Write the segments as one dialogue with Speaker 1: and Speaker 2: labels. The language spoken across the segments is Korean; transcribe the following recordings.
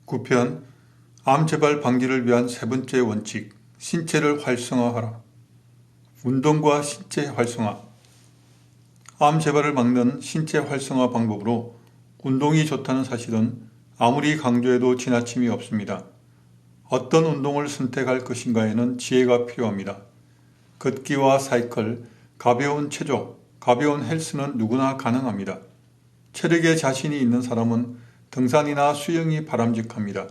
Speaker 1: 9편 암 재발 방지를 위한 세 번째 원칙, 신체를 활성화하라. 운동과 신체 활성화. 암 재발을 막는 신체 활성화 방법으로 운동이 좋다는 사실은 아무리 강조해도 지나침이 없습니다. 어떤 운동을 선택할 것인가에는 지혜가 필요합니다. 걷기와 사이클, 가벼운 체조, 가벼운 헬스는 누구나 가능합니다. 체력에 자신이 있는 사람은 등산이나 수영이 바람직합니다.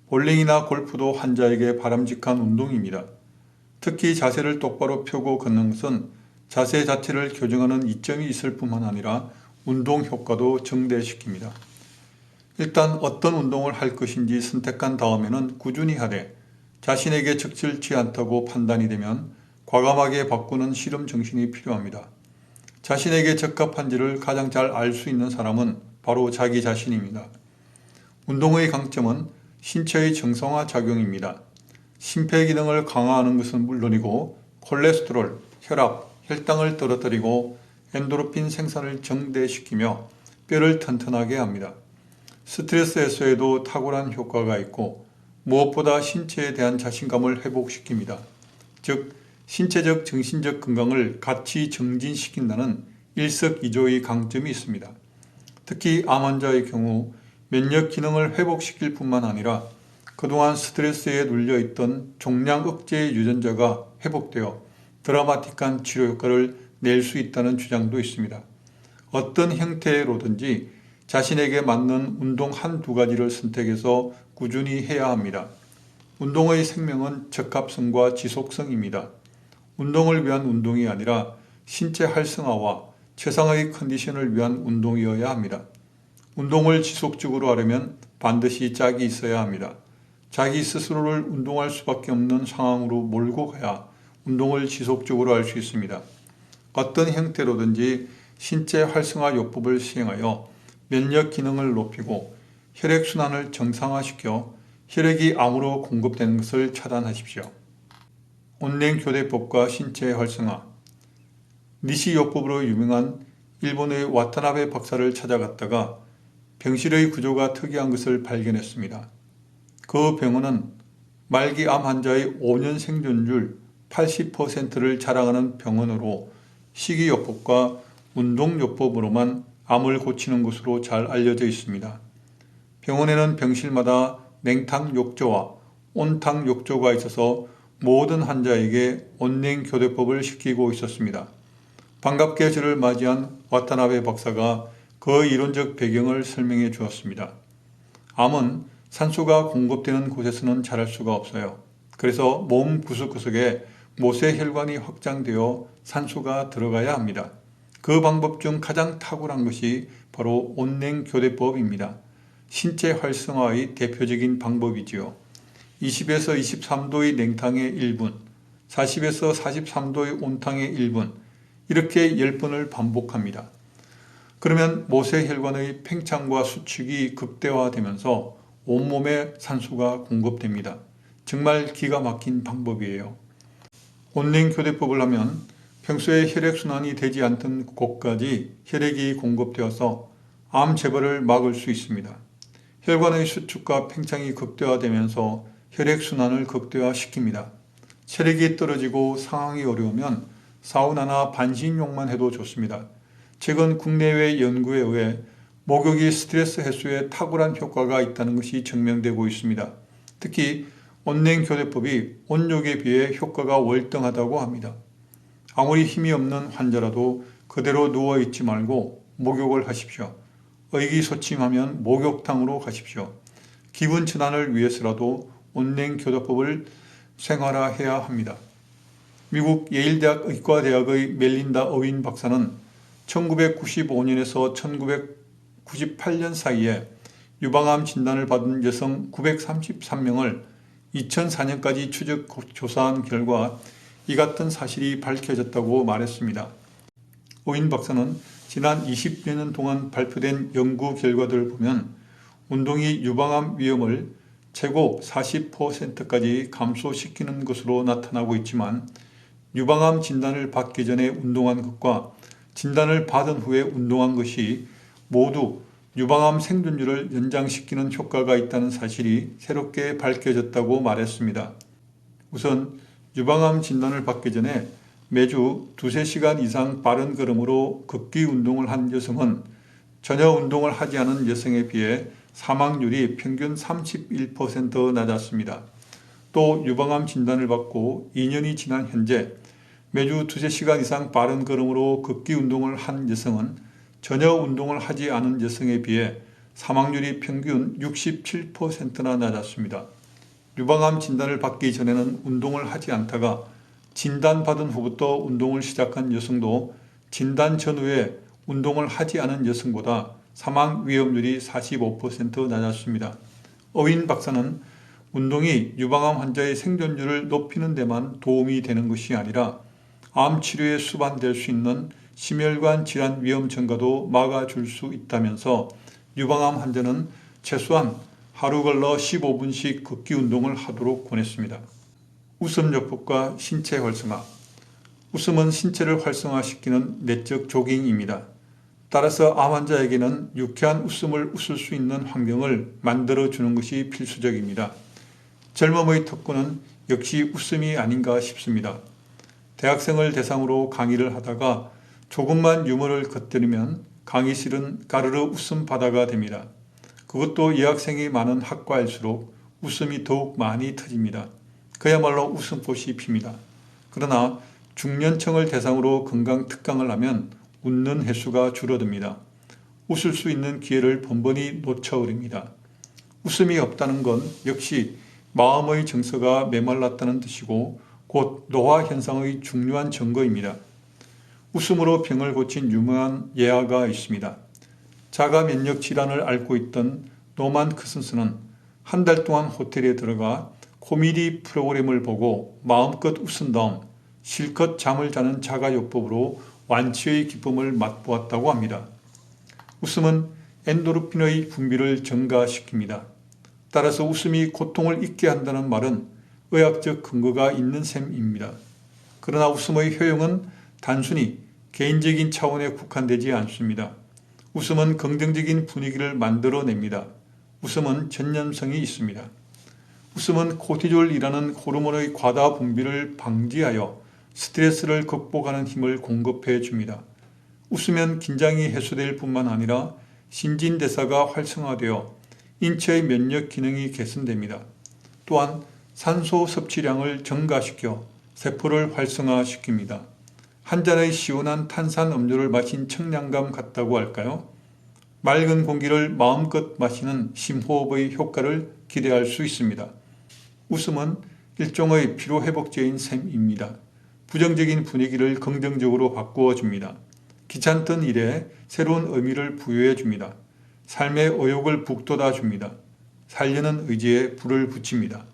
Speaker 1: 볼링이나 골프도 환자에게 바람직한 운동입니다. 특히 자세를 똑바로 펴고 걷는 것은 자세 자체를 교정하는 이점이 있을 뿐만 아니라 운동 효과도 증대시킵니다. 일단 어떤 운동을 할 것인지 선택한 다음에는 꾸준히 하되 자신에게 적절치 않다고 판단이 되면 과감하게 바꾸는 실험 정신이 필요합니다. 자신에게 적합한지를 가장 잘 알 수 있는 사람은 바로 자기 자신입니다. 운동의 강점은 신체의 정상화 작용입니다. 심폐기능을 강화하는 것은 물론이고 콜레스테롤, 혈압, 혈당을 떨어뜨리고 엔도르핀 생산을 증대시키며 뼈를 튼튼하게 합니다. 스트레스 해소에도 탁월한 효과가 있고 무엇보다 신체에 대한 자신감을 회복시킵니다. 즉 신체적 정신적 건강을 같이 증진시킨다는 일석이조의 강점이 있습니다. 특히 암 환자의 경우 면역 기능을 회복시킬 뿐만 아니라 그동안 스트레스에 눌려있던 종양 억제의 유전자가 회복되어 드라마틱한 치료 효과를 낼 수 있다는 주장도 있습니다. 어떤 형태로든지 자신에게 맞는 운동 한두 가지를 선택해서 꾸준히 해야 합니다. 운동의 생명은 적합성과 지속성입니다. 운동을 위한 운동이 아니라 신체 활성화와 최상의 컨디션을 위한 운동이어야 합니다. 운동을 지속적으로 하려면 반드시 짝이 있어야 합니다. 자기 스스로를 운동할 수밖에 없는 상황으로 몰고 가야 운동을 지속적으로 할 수 있습니다. 어떤 형태로든지 신체 활성화 요법을 시행하여 면역 기능을 높이고 혈액순환을 정상화시켜 혈액이 암으로 공급되는 것을 차단하십시오. 온냉교대법과 신체 활성화. 니시 요법으로 유명한 일본의 와타나베 박사를 찾아갔다가 병실의 구조가 특이한 것을 발견했습니다. 그 병원은 말기 암 환자의 5년 생존율 80%를 자랑하는 병원으로 식이요법과 운동요법으로만 암을 고치는 것으로 잘 알려져 있습니다. 병원에는 병실마다 냉탕욕조와 온탕욕조가 있어서 모든 환자에게 온냉교대법을 시키고 있었습니다. 반갑게 저를 맞이한 와타나베 박사가 그 이론적 배경을 설명해 주었습니다. 암은 산소가 공급되는 곳에서는 자랄 수가 없어요. 그래서 몸 구석구석에 모세혈관이 확장되어 산소가 들어가야 합니다. 그 방법 중 가장 탁월한 것이 바로 온냉교대법입니다. 신체 활성화의 대표적인 방법이지요. 20에서 23도의 냉탕에 1분, 40에서 43도의 온탕에 1분, 이렇게 10번을 반복합니다. 그러면 모세혈관의 팽창과 수축이 극대화되면서 온몸에 산소가 공급됩니다. 정말 기가 막힌 방법이에요. 온냉교대법을 하면 평소에 혈액순환이 되지 않던 곳까지 혈액이 공급되어서 암 재발을 막을 수 있습니다. 혈관의 수축과 팽창이 극대화되면서 혈액순환을 극대화시킵니다. 체력이 떨어지고 상황이 어려우면 사우나나 반신욕만 해도 좋습니다. 최근 국내외 연구에 의해 목욕이 스트레스 해소에 탁월한 효과가 있다는 것이 증명되고 있습니다. 특히 온냉교대법이 온욕에 비해 효과가 월등하다고 합니다. 아무리 힘이 없는 환자라도 그대로 누워있지 말고 목욕을 하십시오. 의기소침하면 목욕탕으로 가십시오. 기분 전환을 위해서라도 온냉교대법을 생활화해야 합니다. 미국 예일대학 의과대학의 멜린다 어윈 박사는 1995년에서 1998년 사이에 유방암 진단을 받은 여성 933명을 2004년까지 추적 조사한 결과 이 같은 사실이 밝혀졌다고 말했습니다. 어윈 박사는 지난 20여 년 동안 발표된 연구 결과들을 보면 운동이 유방암 위험을 최고 40%까지 감소시키는 것으로 나타나고 있지만 유방암 진단을 받기 전에 운동한 것과 진단을 받은 후에 운동한 것이 모두 유방암 생존율을 연장시키는 효과가 있다는 사실이 새롭게 밝혀졌다고 말했습니다. 우선 유방암 진단을 받기 전에 매주 2~3시간 이상 빠른 걸음으로 걷기 운동을 한 여성은 전혀 운동을 하지 않은 여성에 비해 사망률이 평균 31% 낮았습니다. 또 유방암 진단을 받고 2년이 지난 현재 매주 2~3시간 이상 빠른 걸음으로 걷기 운동을 한 여성은 전혀 운동을 하지 않은 여성에 비해 사망률이 평균 67%나 낮았습니다. 유방암 진단을 받기 전에는 운동을 하지 않다가 진단받은 후부터 운동을 시작한 여성도 진단 전후에 운동을 하지 않은 여성보다 사망 위험률이 45% 낮았습니다. 어윈 박사는 운동이 유방암 환자의 생존율을 높이는 데만 도움이 되는 것이 아니라 암 치료에 수반될 수 있는 심혈관 질환 위험 증가도 막아줄 수 있다면서 유방암 환자는 최소한 하루 걸러 15분씩 걷기 운동을 하도록 권했습니다. 웃음요법과 신체 활성화. 웃음은 신체를 활성화시키는 내적 조깅입니다. 따라서 암 환자에게는 유쾌한 웃음을 웃을 수 있는 환경을 만들어주는 것이 필수적입니다. 젊음의 특권은 역시 웃음이 아닌가 싶습니다. 대학생을 대상으로 강의를 하다가 조금만 유머를 곁들이면 강의실은 가르르 웃음바다가 됩니다. 그것도 여학생이 많은 학과일수록 웃음이 더욱 많이 터집니다. 그야말로 웃음꽃이 핍니다. 그러나 중년층을 대상으로 건강 특강을 하면 웃는 횟수가 줄어듭니다. 웃을 수 있는 기회를 번번이 놓쳐버립니다. 웃음이 없다는 건 역시 마음의 정서가 메말랐다는 뜻이고 곧 노화 현상의 중요한 증거입니다. 웃음으로 병을 고친 유명한 예화가 있습니다. 자가 면역 질환을 앓고 있던 노만 크슨스는 한 달 동안 호텔에 들어가 코미디 프로그램을 보고 마음껏 웃은 다음 실컷 잠을 자는 자가요법으로 완치의 기쁨을 맛보았다고 합니다. 웃음은 엔도르핀의 분비를 증가시킵니다. 따라서 웃음이 고통을 잊게 한다는 말은 의학적 근거가 있는 셈입니다. 그러나 웃음의 효용은 단순히 개인적인 차원에 국한되지 않습니다. 웃음은 긍정적인 분위기를 만들어냅니다. 웃음은 전염성이 있습니다. 웃음은 코티졸이라는 호르몬의 과다 분비를 방지하여 스트레스를 극복하는 힘을 공급해 줍니다. 웃으면 긴장이 해소될 뿐만 아니라 신진대사가 활성화되어 인체의 면역 기능이 개선됩니다. 또한 산소 섭취량을 증가시켜 세포를 활성화시킵니다. 한 잔의 시원한 탄산 음료를 마신 청량감 같다고 할까요? 맑은 공기를 마음껏 마시는 심호흡의 효과를 기대할 수 있습니다. 웃음은 일종의 피로회복제인 셈입니다. 부정적인 분위기를 긍정적으로 바꾸어 줍니다. 귀찮던 일에 새로운 의미를 부여해 줍니다. 삶의 의욕을 북돋아 줍니다. 살려는 의지에 불을 붙입니다.